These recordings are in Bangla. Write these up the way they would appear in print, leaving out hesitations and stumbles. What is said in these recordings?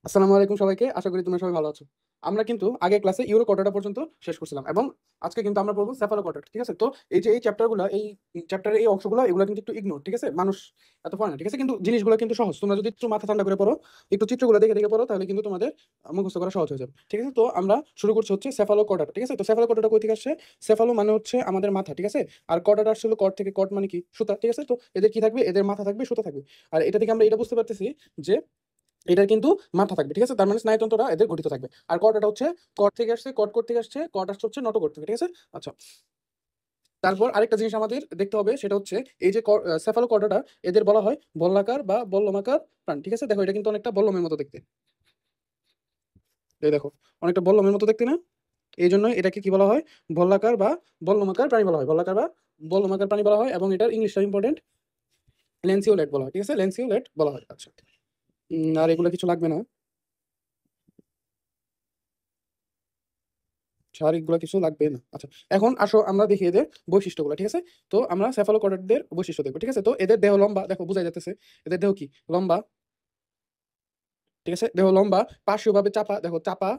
আসসালামু আলাইকুম সবাইকে। আশা করি তোমরা সবাই ভালো আছো। আমরা কিন্তু আগের ক্লাসে ইউরো কোয়াড্রাটা পর্যন্ত শেষ করছিলাম এবং আজকে কিন্তু আমরা পড়বো সেফালো কোয়াড্রাটা। ঠিক আছে? তো এই যে এই চ্যাপ্টারগুলো, এই চ্যাপ্টারের এই অংশগুলো এগুলো কিন্তু একটু ইগনোর। ঠিক আছে? মানুষ এত পড়ে না। ঠিক আছে? কিন্তু জিনিসগুলো কিন্তু সহজ। তোমরা যদি একটু মাথা ঠান্ডা করে পড়ো, একটু চিত্রগুলো দেখে দেখে পড়ো, তাহলে কিন্তু তোমাদের মুখস্থ করা সহজ হয়ে যাবে। ঠিক আছে? তো আমরা শুরু করছি হচ্ছে সেফালো কোয়াড্রাটা। ঠিক আছে? তো সেফালো কোয়াড্রাটা কই থেকে আসছে? সেফালো মানে হচ্ছে আমাদের মাথা। ঠিক আছে? আর কোয়াড্রাটা আসলে কট থেকে, কট মানে কি? সুতা। ঠিক আছে? তো এদের কি থাকবে? এদের মাথা থাকবে, সুতা থাকবে। আর এটা থেকে আমরা এটা বুঝতে পারতেছি যে এটার কিন্তু মাথা থাকবে। ঠিক আছে? তার মানে স্নায়ুতন্ত্রটা এদের গঠিত থাকবে। আর কট এটা হচ্ছে কট থেকে আসছে, কট কোট থেকে আসছে, কট আসছে হচ্ছে নটোকট থেকে। ঠিক আছে? আচ্ছা, তারপর আরেকটা জিনিস আমাদের দেখতে হবে, সেটা হচ্ছে এই যে সেফালোকর্ডাটা, এদের বলা হয় বল্লাকার বা বল্লমাকার প্রাণ। ঠিক আছে? দেখো এটা কিন্তু অনেকটা বল্লমের মতো দেখতে। এই দেখো, অনেকটা বল্লমের মতো দেখতে না? এই জন্য এটাকে কি বলা হয়? বল্লাকার বা বল্লমাকার প্রাণী বলা হয়। বল্লাকার বা বল্লমাকার প্রাণী বলা হয় এবং এটার ইংলিশটা ইম্পর্টেন্ট, ল্যান্সিওলেট বলা হয়। ঠিক আছে? ল্যান্সিওলেট বলা হয়। আচ্ছা, আর এগুলো কিছু লাগবে না, শারীরিকগুলো কিছু লাগবে না। আচ্ছা, এখন আসো আমরা দেখি এদের বৈশিষ্ট্যগুলো। ঠিক আছে? তো আমরা সেফালোকডারদের বৈশিষ্ট্য দেখবো। ঠিক আছে? তো এদের দেহ লম্বা, দেখো বোঝা যাচ্ছে এদের দেহ কি লম্বা। ঠিক আছে? দেহ লম্বা, পার্শ্বভাবে চাপা, দেখো চাপা।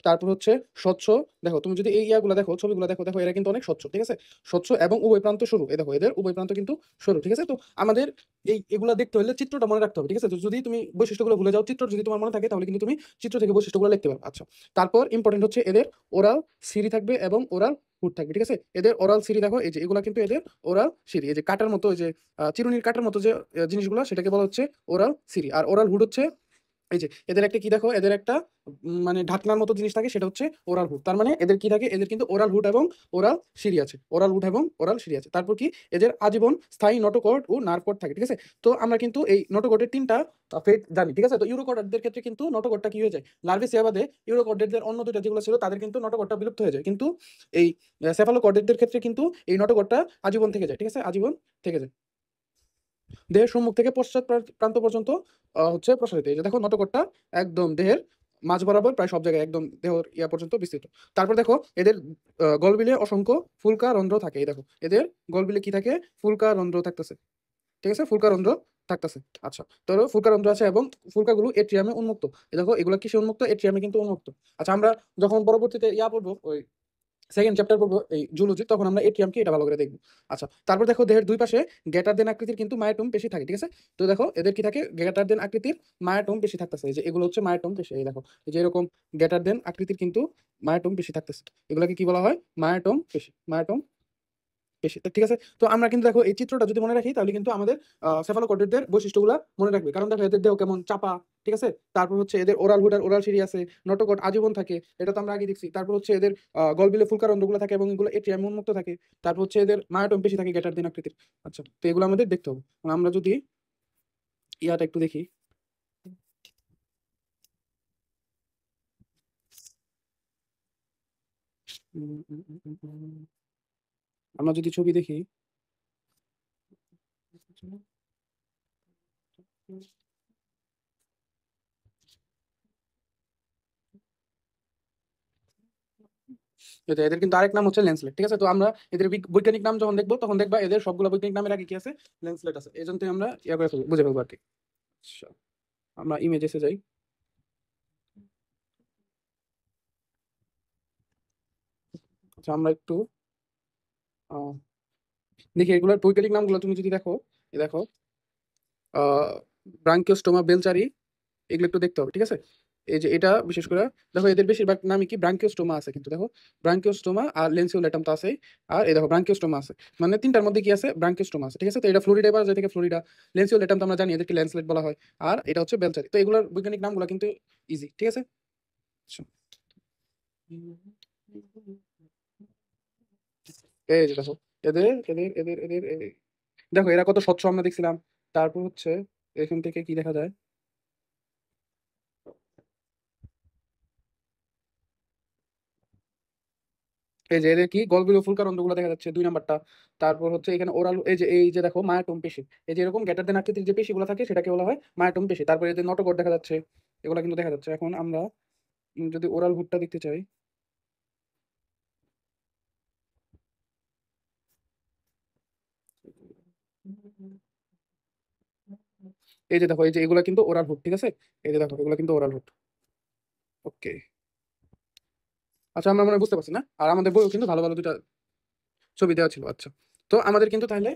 তারপর হচ্ছে স্বচ্ছ। দেখো তুমি যদি এই ইয়াগুলো দেখো, ছবিগুলো দেখো, দেখো এরা কিন্তু অনেক স্বচ্ছ। ঠিক আছে? স্বচ্ছ এবং উভয় প্রান্ত সরু। এই দেখো এদের উভয় প্রান্ত কিন্তু সরু। ঠিক আছে? তো আমাদের এই এগুলা দেখতে হলে চিত্রটা মনে রাখতে হবে। ঠিক আছে? তো যদি তুমি বৈশিষ্ট্যগুলো ভুলে যাও, চিত্র যদি তোমার মনে থাকে, তাহলে কিন্তু তুমি চিত্র থেকে বৈশিষ্ট্যগুলো লিখতে পারো। আচ্ছা, তারপর ইম্পর্টেন্ট হচ্ছে এদের ওরাল সিরি থাকবে এবং ওরাল হুড থাকবে। ঠিক আছে? এদের ওরাল সিরি দেখো, এই যে এগুলা কিন্তু এদের ওরাল সিরি। এই যে কাটার মতো, এই যে চিরুনির কাটার মতো যে জিনিসগুলো, সেটাকে বলা হচ্ছে ওরাল সিরি। আর ওরাল হুড হচ্ছে এই যে এদের একটা কি দেখো, এদের একটা মানে ঢাকনার মতো জিনিস থাকে, সেটা হচ্ছে ওরাল হুড। তার মানে এদের কি থাকে? এদের কিন্তু ওরাল হুড এবং ওরাল সিঁড়ি আছে। ওরাল হুড এবং ওরাল সিঁড়ি আছে। তারপর কি? এদের আজীবন স্থায়ী নোটোকর্ড ও নার্ভ কর্ড থাকে। ঠিক আছে? তো আমরা কিন্তু এই নোটোকর্ডের তিনটা ফেট জানি। ঠিক আছে? তো ইউরোকর্ডদের ক্ষেত্রে কিন্তু নোটোকর্ডটা কি হয়ে যায়? লার্ভিসিয়া বাদে ইউরোকর্ডদের অন্য দুইটা যেগুলো ছিল, তাদের কিন্তু নোটোকর্ডটা বিলুপ্ত হয়ে যায়। কিন্তু এই সেফালোকর্ডদের ক্ষেত্রে কিন্তু এই নোটোকর্ডটা আজীবন থেকে যায়। ঠিক আছে? আজীবন থেকে যায়। দেহের সম্মুখ থেকে পশ্চাৎ প্রান্ত পর্যন্ত হচ্ছে প্রসারিত। এই যে দেখো নটোকটটা একদম দেহের মাঝ বরাবর প্রায় সব জায়গায় একদম দেহের ইয়া পর্যন্ত বিস্তৃত। তারপর দেখো এদের গলবিলে অসংখ্য ফুলকা রন্ধ্র থাকে। এই দেখো এদের গলবিলে কি থাকে? ফুলকা রন্ধ্র থাকতেছে। ঠিক আছে? ফুলকা রন্ধ্র থাকতেছে। আচ্ছা, তো ফুলকা রন্ধ্র আছে এবং ফুলকাগুলো এট্রিয়ামে উন্মুক্ত। এই দেখো এগুলো কিসে উন্মুক্ত? এট্রিয়ামে কিন্তু উন্মুক্ত। আচ্ছা, আমরা যখন পরবর্তীতে ইয়া পড়বো, ওই সেকেন্ড চ্যাপ্টার পড়বো এই জুলজি, তখন আমরা এট্রিয়াম কি এটা ভালো করে দেখবো। আচ্ছা, তারপর দেখো দেহের দুই পাশে গ্যাটার দেন আকৃতির কিন্তু মায়োটোম পেশি থাকে। ঠিক আছে? তো দেখো এদের কি থাকে? গ্যাটার দেন আকৃতির মায়োটোম পেশি থাকতেছে। এই যে এগুলো হচ্ছে মায়োটোম পেশি। এই দেখো এই যে এরকম গ্যাটার দেন আকৃতির কিন্তু মায়োটোম পেশি থাকতেছে। এগুলোকে কি বলা হয়? মায়োটোম পেশি। মায়োটোম পেশি। তো ঠিক আছে? তো আমরা কিন্তু দেখো এই চিত্রটা যদি মনে রাখি, তাহলে কিন্তু আমাদের সেফালোকডের বৈশিষ্ট্যগুলো মনে রাখবে। কারণ দেখো এদের দেহ কেমন চাপা। ঠিক আছে? তারপর হচ্ছে এদের ওরাল হুড আর ওরাল সিঁড়ি আছে। নটোকট আজীবন থাকে, এটা তো আমরা আগে দেখছি। তারপর হচ্ছে এদের গলবিলে ফুলকারন্ধ্রগুলো থাকে এবং এগুলো এট্রিয়ামে উন্মুক্ত থাকে। তারপর হচ্ছে এদের মায়োটোম পেশি থাকে গ্যাটার দিন আকৃতির। আচ্ছা, তো এগুলো আমাদের দেখতে হবে। আমরা যদি ইয়াটা একটু দেখি, আমরা যদি ছবি দেখি, এই যে এদের কিন্তু আরেক নাম হচ্ছে লেন্সলেট। ঠিক আছে? তো আমরা এদের বৈজ্ঞানিক নাম যখন দেখবো, তখন দেখবা এদের সবগুলো বৈজ্ঞানিক নামের আগে কি আছে? লেন্সলেট আছে। এই জন্য আমরা ইয়া করে ফেলবো, বুঝে ফেলবো আর কি। আচ্ছা, আমরা ইমেজেসে যাই। আচ্ছা, আমরা একটু আহ, দেখি এগুলোর বৈজ্ঞানিক নামগুলো তুমি যদি দেখো, এই দেখো ব্রাঙ্কিওস্টোমা বেলচারি, এগুলো একটু দেখতে হবে। ঠিক আছে? এই যে এটা বিশেষ করে দেখো এদের বেশিরভাগ নামই কি ব্রাঙ্কিওস্টোমা আছে কিন্তু দেখো, ব্রাঙ্কিওস্টোমা আর লেন্সিওলেটাম তো আছে। আর এই দেখো ব্রাঙ্কিওস্টোমা আছে, মানে তিনটার মধ্যে কি আছে? ব্রাঙ্কিওস্টোমা আছে। ঠিক আছে? তো এটা ফ্লোরিডা পাওয়া যায় থেকে ফ্লোরিডা। লেন্সিওলেটাম তো আমরা জানি, এদেরকে ল্যান্সলেট বলা হয়। আর এটা হচ্ছে বেলচারি। তো এগুলোর বৈজ্ঞানিক নামগুলো কিন্তু ইজি। ঠিক আছে? আচ্ছা। এই যে দেখো এদের দেখো এরা কত স্বচ্ছ আমরা দেখছিলাম। তারপর হচ্ছে এখান থেকে কি দেখা যায়? এই যে এদের কি গলবিলীয় ফুলকারন্ধ্রগুলো দেখা যাচ্ছে, 2 নাম্বারটা। তারপর হচ্ছে এখানে ওরাল, এই যে দেখো মায়াটোম পেশি। এই যে এরকম গ্যাটার দেন আকৃতির যে পেশিগুলো থাকে, সেটাকে বলা হয় মায়াটোম পেশি। তারপরে এদের নটকট দেখা যাচ্ছে, এগুলো কিন্তু দেখা যাচ্ছে। এখন আমরা যদি ওরাল হুডটা দেখতে চাই, এই যে দেখো এই যে এগুলো কিন্তু ওরাল হুড। ঠিক আছে? এই যে দেখো এগুলো কিন্তু ওরাল হুড। ওকে, আচ্ছা আমরা মনে হয় বুঝতে পারছি না, আর আমাদের বইও কিন্তু ভালো ভালো দুটা ছবি দেওয়া ছিল। আচ্ছা, তো আমাদের কিন্তু তাহলে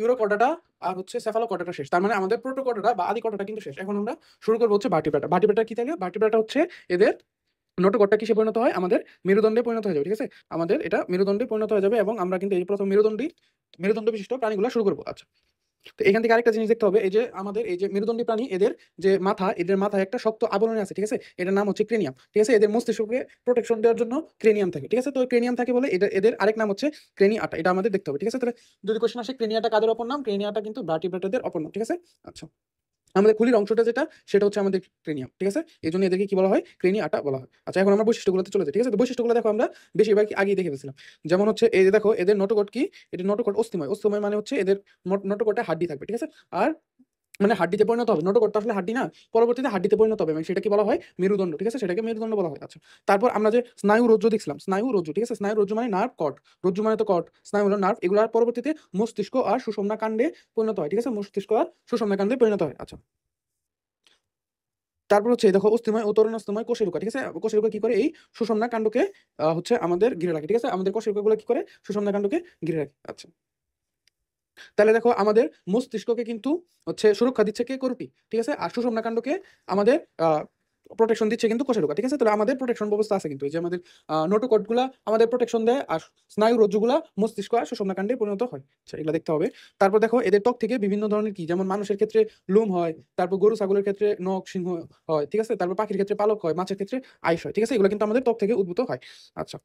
ইউরো কর্ডাটা আর হচ্ছে সেফালো কর্ডাটা শেষ, তার মানে আমাদের প্রোটো কর্ডাটা বা আদি কর্ডাটা কিন্তু শেষ। এখন আমরা শুরু করবো হচ্ছে ভার্টিব্রাটা। ভার্টিব্রাটা কি তাহলে? ভার্টিব্রাটা হচ্ছে এদের নোটোকর্ডটা কিসে পরিণত হয়? আমাদের মেরুদণ্ডে পরিণত হয়ে যাবে, ঠিক আছে? আমাদের এটা মেরুদণ্ডে পরিণত হয়ে যাবে এবং আমরা কিন্তু এই প্রথম মেরুদণ্ড বিশিষ্ট প্রাণীগুলো শুরু করবো। আচ্ছা, তো এখান থেকে আরেকটা জিনিস দেখতে হবে, এই যে আমাদের এই যে মেরুদণ্ডী প্রাণী, এদের যে মাথা, এদের মাথায় একটা শক্ত আবরণী আছে, ঠিক আছে? এটার নাম হচ্ছে ক্রেনিয়াম, ঠিক আছে? এদের মস্তিষ্ককে প্রোটেকশন দেওয়ার জন্য ক্রেনিয়াম থাকে, ঠিক আছে? তো ক্রেনিয়াম থাকে বলে এদের আরেক নাম হচ্ছে ক্রেনিয়াটা, এটা আমাদের দেখতে হবে, ঠিক আছে? তাহলে যদি কোশ্চেন আসে ক্রেনিয়াটা কাদের অপর নাম, ক্রেনিয়াটা কিন্তু ভার্টিব্রেটদের অপর নাম, ঠিক আছে? আচ্ছা, আমাদের খুলির অংশটা যেটা, সেটা হচ্ছে আমাদের ক্রেনিয়াম, ঠিক আছে? এই জন্য এদেরকে কি বলা হয়? ক্রেনিয়াটা বলা হয়। আচ্ছা, এখন আমরা বৈশিষ্ট্যগুলোতে চলে যাই, ঠিক আছে? তো বৈশিষ্ট্যগুলো দেখো আমরা বেশিরভাগ আগেই দেখে ফেলছিলাম। যেমন হচ্ছে এই যে দেখো, এদের নোটোকট কি? এদের নোটোকট অস্থিময়। অস্থিময় মানে হচ্ছে এদের নোটোকটে হাড্ডি থাকবে, ঠিক আছে? আর মানে হাড্ডিতে পরিণত হবে, নোটোকটটা আসলে হাড্ডি না, পরবর্তীতে হাড্ডিতে পরিণত হবে এবং সেটা কি বলা হয়? মেরুদণ্ড, ঠিক আছে? সেটাকে মেরুদণ্ড বলা হয়। আচ্ছা, তারপর আমরা যে স্নায়ু রজ্জু দেখছিলাম, স্নায়ু রজ্জু, ঠিক আছে? স্নায়ু রজ্জু মানে নার্ভ কর্ড, রজ্জু মানে তো কর্ড, স্নায়ু হলো নার্ভ, এগুলার পরবর্তীতে মস্তিষ্ক আর সুষুম্না কাণ্ডে পরিণত হয়, ঠিক আছে? মস্তিষ্ক আর সুষুম্না কাণ্ডে পরিণত হয়। আচ্ছা, তারপর হচ্ছে এই দেখো অস্থিময় ও তরুণাস্থিময় কোষেরুকা, ঠিক আছে? কোষেরুকা কি করে? এই সুষুম্না কাণ্ডকে হচ্ছে আমাদের ঘিরে রাখে, ঠিক আছে? আমাদের কোষেরুকাগুলো কি করে? সুষুম্না কাণ্ডকে ঘিরে রাখে। আচ্ছা, তাহলে দেখো আমাদের মস্তিষ্ককে কিন্তু হচ্ছে সুরক্ষা দিচ্ছে কে? কোরুটি, ঠিক আছে? আর সুষুম্না কাণ্ডকে আমাদের প্রোটেকশন দিচ্ছে কিন্তু কোষেরুকা, ঠিক আছে? তাহলে আমাদের প্রোটেকশন ব্যবস্থা আছে কিন্তু, এই যে আমাদের নোটোকটগুলা আমাদের প্রোটেকশন দেয়, আর স্নায়ু রজ্জুগুলা মস্তিষ্ক আর সুষুম্না কাণ্ডে পরিণত হয়। আচ্ছা, এগুলো দেখতে হবে। তারপর দেখো এদের ত্বক থেকে বিভিন্ন ধরনের কি, যেমন মানুষের ক্ষেত্রে লোম হয়, তারপর গরু ছাগলের ক্ষেত্রে নখ সিংহ হয়, ঠিক আছে? তারপর পাখির ক্ষেত্রে পালক হয়, মাছের ক্ষেত্রে আইস হয়, ঠিক আছে? এগুলো কিন্তু আমাদের ত্বক থেকে উদ্ভূত হয়। আচ্ছা,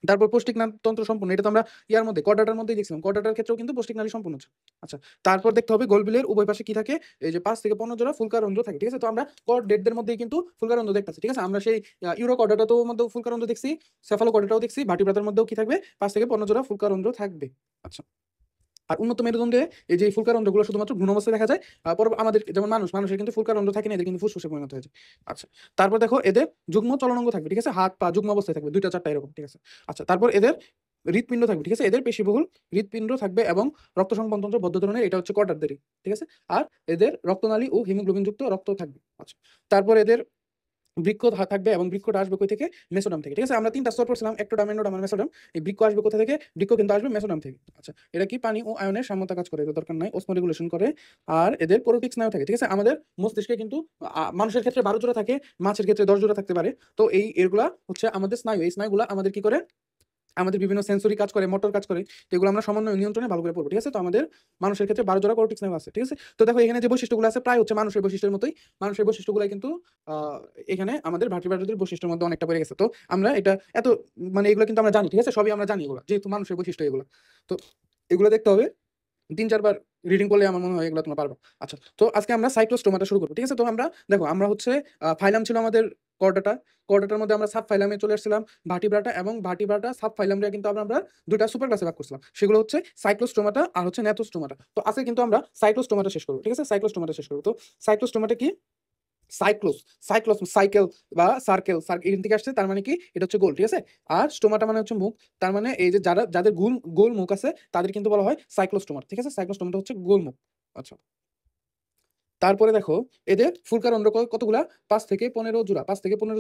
তারপর পৌষ্টিক তন্ত্র সম্পূর্ণ, এটা তো আমরা ইয়ার মধ্যে কর্ডাটার মধ্যেই দেখছিলাম, কর্ডাটার ক্ষেত্রেও কিন্তু পৌষ্টিক নালী সম্পূর্ণ আছে। আচ্ছা, তারপর দেখতে হবে গোলবিলের উভয় পাশে কি থাকে? এই যে 5 থেকে 15 জোড়া ফুলকারন্ধ্র থাকে, ঠিক আছে? তো আমরা কর্ডেটদের মধ্যেই কিন্তু ফুলকারন্ধ্র দেখতেছি, ঠিক আছে? আমরা সেই ইউরো কর্ডাটাতেও মধ্যে ফুলকারন্ধ্র দেখছি, সেফালো কর্ডাটাও দেখছি, ভার্টিব্রাটার মধ্যেও কি থাকবে? 5 থেকে 15 জোড়া ফুলকারন্ধ্র থাকবে। আচ্ছা, আর উন্নত মেরুদণ্ডে এই যে ফুলকারন্ধ্রগুলো শুধুমাত্র ভ্রূণ অবস্থায় দেখা যায়। আমাদের যেমন মানুষের কিন্তু ফুলকারন্ধ্র থাকে না, এদের কিন্তু ফুসফুসে পরিণত হয়ে যায়। আচ্ছা, তারপর দেখো এদের যুগ্ম চলনাঙ্গ থাকবে, ঠিক আছে? হাত পা যুগ্ম অবস্থায় থাকবে, 2টা 4টা এরকম, ঠিক আছে? আচ্ছা, তারপর এদের হৃৎপিণ্ড থাকবে, ঠিক আছে? এদের পেশিবহুল হৃৎপিণ্ড থাকবে এবং রক্ত সংবহনতন্ত্র বদ্ধ ধরনের, এটা হচ্ছে কর্ডারদেরই, ঠিক আছে? আর এদের রক্তনালী ও হিমোগ্লোবিন যুক্ত রক্ত থাকবে। আচ্ছা, তারপর এদের বৃক্ক থাকবে এবং বৃক্ষটা আসবে কই থেকে? মেসোডাম থেকে, ঠিক আছে? আমরা 3টা স্তর পড়ছিলাম, একটোডাম, এন্ডোডাম আর মেসোডাম। এই বৃক্ক আসবে কোথা থেকে? বৃক্ক কিন্তু আসবে মেসোডাম থেকে। আচ্ছা, এটা কি পানি ও আয়নের সাম্যতা কাজ করে, এটা দরকার নাই, অসমো রেগুলেশন করে। আর এদের পোরোটিক স্নায়ু থাকে, ঠিক আছে? আমাদের মস্তিষ্কে কিন্তু মানুষের ক্ষেত্রে 12 জোড়া থাকে, মাছের ক্ষেত্রে 10 জোড়া থাকতে পারে। তো এগুলা হচ্ছে আমাদের স্নায়ু, এই স্নায়ুগুলা আমাদের কি করে? আমাদের বিভিন্ন সেন্সরি কাজ করে, মোটর কাজ করে, তো এগুলো আমরা সমন্বয় নিয়ন্ত্রণে ভালো করে পড়বো, ঠিক আছে? তো আমাদের মানুষের ক্ষেত্রে 12 জোড়া কোরটিক স্নায়ু আছে, ঠিক আছে? তো দেখো এখানে যে বৈশিষ্ট্যগুলো আছে প্রায় হচ্ছে মানুষের বৈশিষ্ট্যের মতোই, মানুষের বৈশিষ্ট্যগুলো কিন্তু এখানে আমাদের ভার্টিব্রেটদের বৈশিষ্ট্যের মধ্যে অনেকটা পড়ে গেছে। তো আমরা এটা এত মানে এগুলো কিন্তু আমরা জানি, ঠিক আছে? সবই আমরা জানি এগুলো, যেহেতু মানুষের বৈশিষ্ট্য এগুলো। তো এগুলো দেখতে হবে 3-4 বার রিডিং করলে আমার মনে হয় এগুলো তোমরা পারবে। আচ্ছা, তো আজকে আমরা সাইক্লোস্টোমাটা শুরু করবো, ঠিক আছে? তো আমরা দেখো, আমরা হচ্ছে ফাইলাম ছিল আমাদের কর্ডাটা, কর্ডাটার মধ্যে আমরা সাব ফাইলামে চলে আসছিলাম ভার্টিব্রাটা, এবং ভার্টিব্রাটা সাব ফাইলামটা কিন্তু আমরা 2টা সুপার ক্লাসে ভাগ করছিলাম, সেগুলো হচ্ছে সাইক্লোস্টোমাটা আর হচ্ছে ন্যাথোস্টোমাটা। তো আজকে কিন্তু আমরা সাইক্লোস্টোমাটা শেষ করবো, ঠিক আছে? সাইক্লোস্টোমাটা শেষ করবো। তো সাইক্লোস্টোমাটা কি? সাইক্লোস, সাইক্লোস সাইকেল বা সার্কেল, এখান থেকে আসছে, তার মানে কি? এটা হচ্ছে গোল, ঠিক আছে? আর স্টোমাটা মানে হচ্ছে মুখ, তার মানে এই যে যাদের গোল গোল মুখ আছে তাদের কিন্তু বলা হয় সাইক্লোস্টোমা, ঠিক আছে? সাইক্লোস্টোমাটা হচ্ছে গোল মুখ। আচ্ছা, তারপরে দেখো এদের ফুলকারন্ধ্র কতগুলা? 5 থেকে 15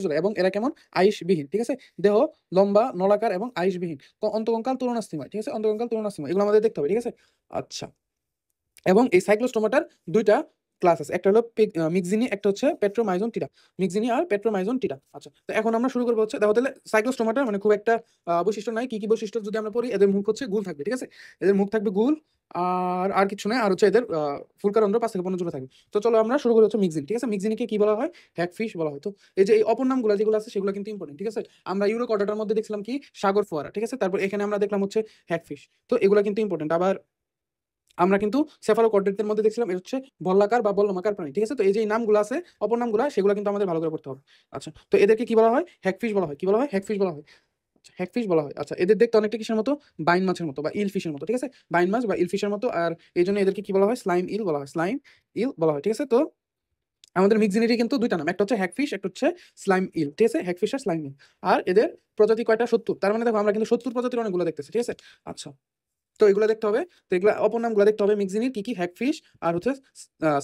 জোড়া, এবং এরা কেমন? আইশবিহীন, ঠিক আছে? দেহ লম্বা, নলাকার এবং আইশবিহীন। অন্তকঙ্কাল তরুণাস্থিময়, ঠিক আছে? অন্তকঙ্কাল তরুণাস্থিময়, এগুলো আমাদের দেখতে হবে, ঠিক আছে? আচ্ছা, এবং এই সাইক্লোস্টোমাটার 2টা ক্লাস আছে, একটা হলো মিক্সিনি, একটা হচ্ছে পেট্রোমাইজন টিটা, মিক্সিনি আর পেট্রোমাইজন টিটা। আচ্ছা, তো এখন আমরা শুরু করবো হচ্ছে, দেখো তাহলে সাইক্লোস্টোমাটার মানে খুব একটা বৈশিষ্ট্য নাই, কি কি বৈশিষ্ট্য যদি আমরা পড়ি? এদের মুখ হচ্ছে গুল থাকবে, ঠিক আছে? এদের মুখ থাকবে গুল, আর কিছু নয়, আর হচ্ছে এদের ফুলকারন্ধ্র 5 থেকে 15 জোড়া থাকবে। তো চলো আমরা শুরু করি হচ্ছে মিক্সিনি, ঠিক আছে? মিক্সিনিকে কি বলা হয়? হ্যাগফিশ বলা হয়। তো এই যে এই অপর নামগুলো যেগুলো আছে সেগুলো কিন্তু ইম্পর্টেন্ট, ঠিক আছে? আমরা ইউরো কর্ডাটার মধ্যে দেখছিলাম কি? সাগর ফোয়ারা, ঠিক আছে? তারপর এখানে আমরা দেখলাম হচ্ছে হ্যাগফিশ। তো এগুলো কিন্তু ইম্পর্টেন্ট। আবার আমরা কিন্তু সেফালোকর্ডেটদের মধ্যে দেখছিলাম এটা হচ্ছে বল্লাকার বা বল্লমাকার প্রাণী, ঠিক আছে? তো এই যে নামগুলো আছে, অপর নামগুলো, সেগুলো কিন্তু আমাদের ভালো করে পড়তে হবে। আচ্ছা, তো এদেরকে কি বলা হয়? হ্যাগফিশ বলা হয়। কি বলা হয়? হ্যাগফিশ বলা হয়। আচ্ছা, হ্যাগফিশ বলা হয়। আচ্ছা, এদের দেখতে অনেকটা কিসের মতো? বাইন মাছের মতো বা ইল ফিশের মতো, ঠিক আছে? বাইন মাছ বা ইল ফিশের মতো, আর এই জন্য এদেরকে কি বলা হয়? স্লাইম ইল বলা হয়, স্লাইম ইল বলা হয়, ঠিক আছে? তো আমাদের মিক্সিনিটি কিন্তু 2টা নাম, একটা হচ্ছে হ্যাগফিশ, একটা হচ্ছে স্লাইম ইল, ঠিক আছে? হ্যাগফিশ আর স্লাইম ইল। আর এদের প্রজাতি কয়টা? 70। তার মানে দেখো আমরা কিন্তু 70 প্রজাতির অনেকগুলো দেখতেছি, ঠিক আছে? আচ্ছা, তো এগুলো দেখতে হবে। তো এগুলো অপর নামগুলো দেখতে হবে মিক্সিনির কি কি, হ্যাগফিশ আর হচ্ছে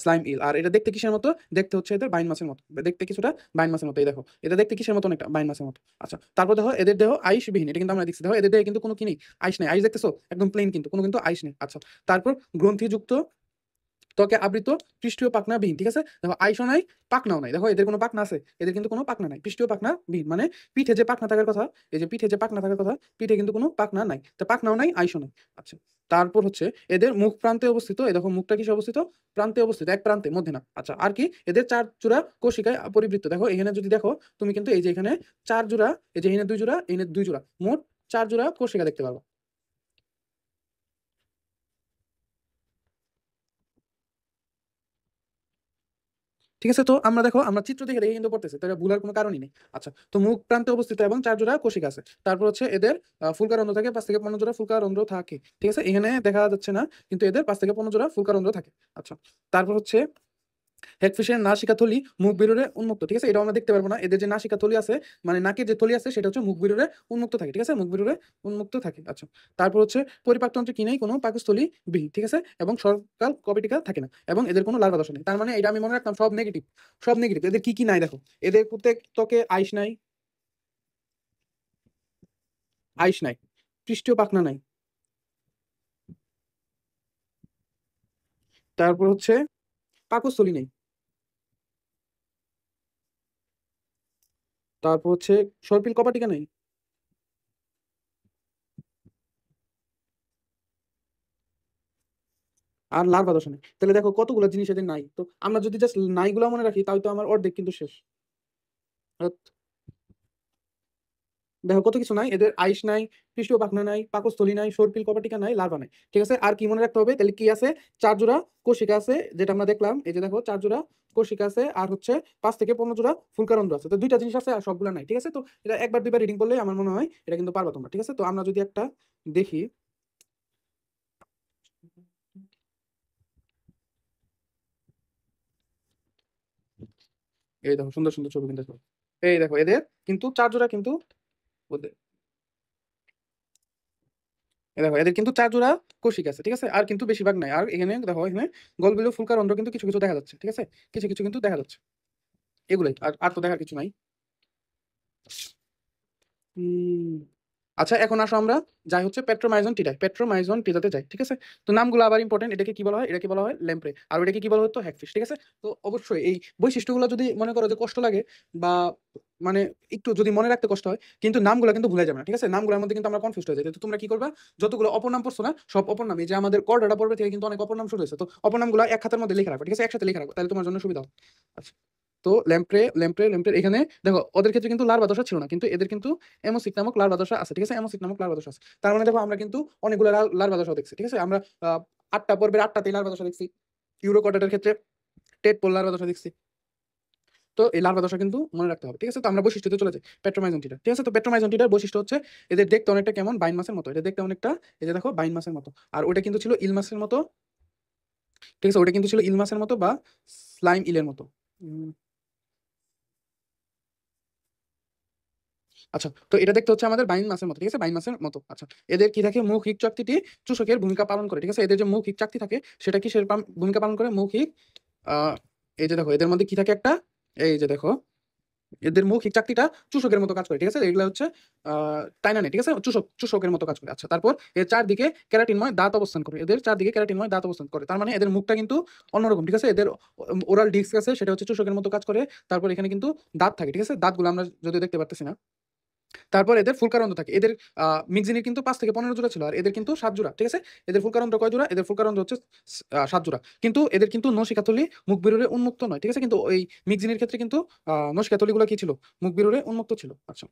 স্লাইম ইল। আর এটা দেখতে কিসের মতো? দেখতে হচ্ছে এদের বাইন মাছের মতো, দেখতে কিছুটা বাইন মাছের মতো। এই দেখো এটা দেখতে কিসের মতো? অনেকটা বাইন মাছের মতো। আচ্ছা, তারপর দেখো এদের দেহ আইসবিহীন, এটা কিন্তু আমরা দেখছি। দেখো এদের দেহে কিন্তু কোনো কি নেই, আইস নেই। আইস দেখতেছো একদম প্লেন, কিন্তু কোনো কিন্তু আইস নেই। আচ্ছা, তারপর গ্রন্থিযুক্ত ত্বকে আবৃত পৃষ্ঠীয় পাখনা বিহীন। ঠিক আছে, দেখো আইসও নাই, পাখনাও নাই। দেখো এদের কোনো পাখনা আছে? এদের কিন্তু কোনো পাখনা নাই, পৃষ্ঠীয় পাখনা বিহীন। মানে পিঠে যে পাখনা থাকার কথা, এই যে পিঠে যে পাখনা থাকার কথা, পিঠে কিন্তু কোনো পাখনা নাই, তো পাখনাও নাই, আইসও নাই। আচ্ছা, তারপর হচ্ছে এদের মুখ প্রান্তে অবস্থিত। এই দেখো মুখটা কিসে অবস্থিত? প্রান্তে অবস্থিত, এক প্রান্তে, মধ্যে না। আচ্ছা, আর কি? এদের চার জোড়া কোশিকায় পরিবৃত্ত। দেখো এখানে যদি দেখো তুমি কিন্তু এই যে এখানে চার জোড়া, এই যে এখানে দুই জোড়া, এখানে দুই জোড়া, মোট চার জোড়া কোশিকা দেখতে পারবো। ঠিক আছে, তো আমরা দেখো আমরা চিত্র দেখে দেখে কিন্তু পড়তেছি, তো এটা ভুলার কোনো কারণই নেই। আচ্ছা, তো মুখ প্রান্তে অবস্থিত এবং চার জোড়া কোশিকা আছে। তারপর হচ্ছে এদের ফুলকারন্ধ্র থাকে, 5 থেকে 15 জোড়া ফুলকারন্ধ্র থাকে। ঠিক আছে, এখানে দেখা যাচ্ছে না, কিন্তু এদের 5 থেকে 15 জোড়া ফুলকারন্ধ্র থাকে। আচ্ছা, তারপর হচ্ছে হেগফিশের নাসিকা থলি মুখ বেরোরে উন্মুক্ত। ঠিক আছে, এটা আমরা দেখতে পারবো না। এদের যে নাসিকা থলি আছে, মানে নাকের যে থলি আছে, সেটা হচ্ছে মুখ বেরোরে উন্মুক্ত থাকে। ঠিক আছে, মুখ বেরোরে উন্মুক্ত থাকে। আচ্ছা, তারপর হচ্ছে পরিপাকতন্ত্রে কি নেই? কোনো পাকস্থলী বিহীন। ঠিক আছে, এবং সরকাল কবেটিকা থাকে না, এবং এদের কোনো লার্ভা দশা নেই। তার মানে এটা আমি মনে রাখতাম সব নেগেটিভ, সব নেগেটিভ। এদের কি কি নাই দেখো, এদের প্রত্যেক ত্বকে আইস নাই, আইস নাই, পৃষ্ঠীয় পাখনা নাই, তারপর হচ্ছে পাকস্থলী নেই, তারপর হচ্ছে সর্পিল কপাটিকা নেই, আর লার্ভা দশা নেই। তাহলে দেখো কতগুলো জিনিস এদের নাই। তো আমরা যদি জাস্ট নাইগুলো মনে রাখি, তাহলে তো আমার অর্ধেক কিন্তু শেষ। আর দেখো কত কিছু নাই, এদের আইস নাই, পৃষ্ঠ পাখনা নাই, পাকস্থলী নাই, সর্পিল কপাটিকা নাই, লার্ভা নাই। ঠিক আছে, আর কি মনে রাখতে হবে? তাহলে কি আছে? চার জোড়া কোশিকা আছে, যেটা আমরা দেখলাম। এই যে দেখো চার জোড়া কোশিকা আছে, আর হচ্ছে 5 থেকে 15 জোড়া ফুলকারন্ধ্র আছে। তো দুইটা জিনিস আছে আর সবগুলো নাই। ঠিক আছে, তো এটা একবার দুইবার রিডিং করলে আমার মনে হয় এটা কিন্তু পারবা তোমরা। ঠিক আছে, তো আমরা যদি একটা দেখি, এই দেখো সুন্দর সুন্দর ছবি কিন্তু। এই দেখো এদের কিন্তু চার জোড়া কিন্তু, এই দেখো এদের কিন্তু চার জোড়া কৌশিক আছে। ঠিক আছে, আর কিন্তু বেশিরভাগ নাই। আর এখানে দেখো এখানে গলবিলীয় ফুলকার অন্ধ্র কিন্তু কিছু কিছু দেখা যাচ্ছে। ঠিক আছে, কিছু কিছু কিন্তু দেখা যাচ্ছে। এগুলোই, আর আর তো দেখার কিছু নাই। উম, আচ্ছা, এখন আসো আমরা যাই হচ্ছে পেট্রোমাইজন টিটায়, পেট্রোমাইজন টিটাতে যাই। ঠিক আছে, তো নামগুলো আবার ইম্পর্টেন্ট। এটাকে কি বলা হয়? এটাকে বলা হয় ল্যাম্প্রে, আর এটাকে কি বলা হতো? হ্যাগফিশ। ঠিক আছে, তো অবশ্যই এই বৈশিষ্ট্যগুলো যদি মনে করো যে কষ্ট লাগে, বা মানে একটু যদি মনে রাখতে কষ্ট হয়, কিন্তু নামগুলো কিন্তু ভুলে যাবে না। ঠিক আছে, নামগুলোর মধ্যে কিন্তু আমরা কনফিউজ হয়ে যাই। তো তোমরা কি করবা? যতগুলো অপর নাম পড়ছো না, সব অপর নাম, এই যে আমাদের করডাটা পর্বে থেকে কিন্তু অনেক অপর নাম শুরু হয়েছে, তো অপর নামগুলো এক খাতার মধ্যে লিখে রাখো। ঠিক আছে, একসাথে লিখে রাখো, তাহলে তোমার জন্য সুবিধা হবে। আচ্ছা, তো ল্যাম্প্রে ল্যাম্প্রে ল্যাম্প্রে এখানে দেখো ওদের ক্ষেত্রে কিন্তু লার্ভা দশা ছিল না, কিন্তু এদের কিন্তু এমোসিক নামক লার্ভা দশা আছে। ঠিক আছে, এমোসিক নামক লার্ভা দশা আছে। তার মানে দেখো আমরা কিন্তু অনেকগুলো লার্ভা দশা দেখছি। ঠিক আছে, আমরা 8টা পর্বের 8টাতেই লার্ভা দশা দেখছি। ইউরোকটাটের ক্ষেত্রে টেট পোল লার্ভা দশা দেখছি। তো এই লার্ভা দশা কিন্তু মনে রাখতে হবে। ঠিক আছে, তো আমরা বৈশিষ্ট্যতে চলে যাই, পেট্রোমাইজন টিটা। ঠিক আছে, তো পেট্রোমাইজন টিটার বৈশিষ্ট্য হচ্ছে এদের দেখতে অনেকটা কেমন? বাইন মাছের মতো। এটা দেখতে অনেকটা, এই যে দেখো বাইন মাছের মতো। আর ওটা কিন্তু ছিল ইল মাছের মতো। ঠিক আছে, ওটা কিন্তু ছিল ইল মাছের মতো বা স্লাইম ইলের মতো। উম, আচ্ছা, তো এটা দেখতে হচ্ছে আমাদের বাইন মাছের মতো। ঠিক আছে, বাইন মাছের মতো। আচ্ছা, এদের কি থাকে? মৌখিক চাকতিটি চূষকের ভূমিকা পালন করে। ঠিক আছে, এদের যে মৌখিক চাকতি থাকে, সেটা কি সে ভূমিকা পালন করে? মৌখিক আহ এই যে দেখো এদের মধ্যে কি থাকে একটা, এই যে দেখো এদের মৌখিক চাকতিটা চূষকের মতো কাজ করে। ঠিক আছে, এগুলো হচ্ছে টাইনা নেই। ঠিক আছে, চূষকের মতো কাজ করে। আচ্ছা, তারপর এর চারদিকে ক্যারাটিনময় দাঁত অবস্থান করে। এদের চারদিকে ক্যারাটিনময় দাঁত অবস্থান করে, তার মানে এদের মুখটা কিন্তু অন্যরকম। ঠিক আছে, এদের ওরাল ডিস্ক আছে, সেটা হচ্ছে চূষকের মতো কাজ করে। তারপর এখানে কিন্তু দাঁত থাকে। ঠিক আছে, দাঁতগুলো আমরা যদিও দেখতে পারতেছি না। তারপর এদের ফুলকারন্ধ্র থাকে। এদের মিক্সিনের কিন্তু 5 থেকে 15 জোড়া ছিল, আর এদের কিন্তু 7 জোড়া। ঠিক আছে, এদের ফুলকারন্ধ্র কয় জোড়া? এদের ফুলকারন্ধ্র হচ্ছে 7 জোড়া। কিন্তু এদের কিন্তু নসিকাথলি মুখ বেরোরে উন্মুক্ত নয়। ঠিক আছে, কিন্তু ওই মিক্সিনের ক্ষেত্রে কিন্তু নসিকাথলি গুলো কি ছিল? মুখ বেরোরে উন্মুক্ত ছিল। আচ্ছা,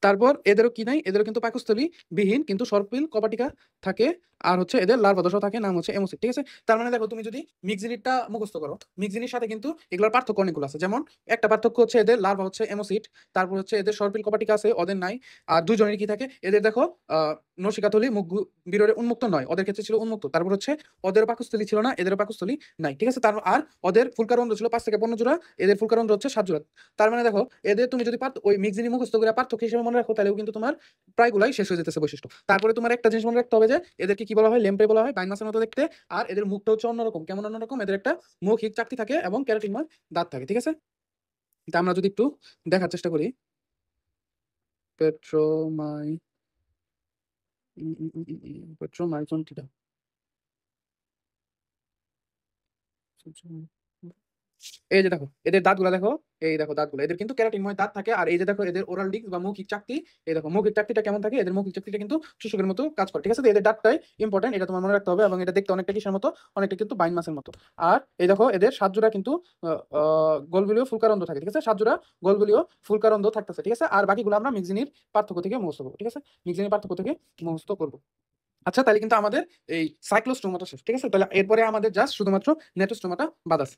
তারপর এদেরও কি নাই? এদেরও কিন্তু পাকস্থলী বিহীন, কিন্তু সর্পিল কপাটিকা থাকে। আর হচ্ছে এদের লার্ভা দশা থাকে, নাম হচ্ছে এমোসিড। ঠিক আছে, তার মানে দেখো তুমি যদি মিক্সিনিটটা মুখস্থ করো, মিক্সিনির সাথে কিন্তু এগুলোর পার্থক্য অনেকগুলো আছে। যেমন একটা পার্থক্য হচ্ছে এদের লার্ভা হচ্ছে এমোসিড, তারপর হচ্ছে এদের সর্পিল কপাটিকা আছে, ওদের নাই। আর দুজনের কি থাকে? এদের দেখো নসিকাথলি মুখ বিররে উন্মুক্ত নয়, ওদের ক্ষেত্রে ছিল উন্মুক্ত। তারপর হচ্ছে ওদের পাকস্থলী ছিল না, এদের পাকস্থলী নাই। ঠিক আছে, তার আর ওদের ফুলকারন্ধ্র ছিল 5 থেকে 15 জোড়া, এদের ফুলকারন্ধ্র হচ্ছে 7 জোড়া। তার মানে দেখো এদের তুমি যদি ওই মিক্সিনি মুখস্থ করে পার্থক্য হিসেবে মনে রাখো, তাহলেও কিন্তু তোমার প্রায়গুলাই শেষ হয়ে যেতেছে বৈশিষ্ট্য। তারপরে তোমার একটা জিনিস মনে রাখতে হবে যে এদেরকে কি বলা হয়, লেম্প্রে বলা হয়, বাইন মাছের মতো দেখতে। আর এদের মুখটা হচ্ছে অন্যরকম। কেমন অন্যরকম? এদের একটা মৌখিক চাকতি থাকে এবং ক্যারোটিনময় দাঁত থাকে, ঠিক আছে? তা আমরা যদি একটু দেখার চেষ্টা করি, পেট্রোমাই পেট্রোমাইজনটিটা, এই যে দেখো এদের দাঁতগুলো দেখো, এই দেখো দাঁতগুলো, এদের কিন্তু ক্যারাটিনময় দাঁত থাকে। আর এই যে দেখো এদের ওরাল ডিস্ক বা মৌখিক চাকতি, এই দেখো মৌখিক চাকতিটা কেমন থাকে, এদের মৌখিক চাকতিটা কিন্তু শোষকের মতো কাজ করে, ঠিক আছে? তো এদের দাঁতটাই ইম্পর্টেন্ট, এটা তোমার মনে রাখতে হবে। এবং এটা দেখতে অনেকটা কিসের মতো, অনেকটা কিন্তু বাইন মাছের মতো। আর এই দেখো এদের সাতজোড়া কিন্তু গোলগুলিও ফুলকারন্দ থাকে, ঠিক আছে? সাতজোড়া গোলগুলিও ফুলকারন্দ থাকতেছে, ঠিক আছে? আর বাকিগুলো আমরা মিক্সিনির পার্থক্য থেকে মুখস্থ করবো, ঠিক আছে? মিক্সিনির পার্থক্য থেকে মুখস্থ করবো। আচ্ছা, তাহলে কিন্তু আমাদের এই সাইক্লোস্টোমাটা শেষ, ঠিক আছে? তাহলে এরপরে আমাদের জাস্ট শুধুমাত্র নেটোস্টোমাটা বাদ আছে।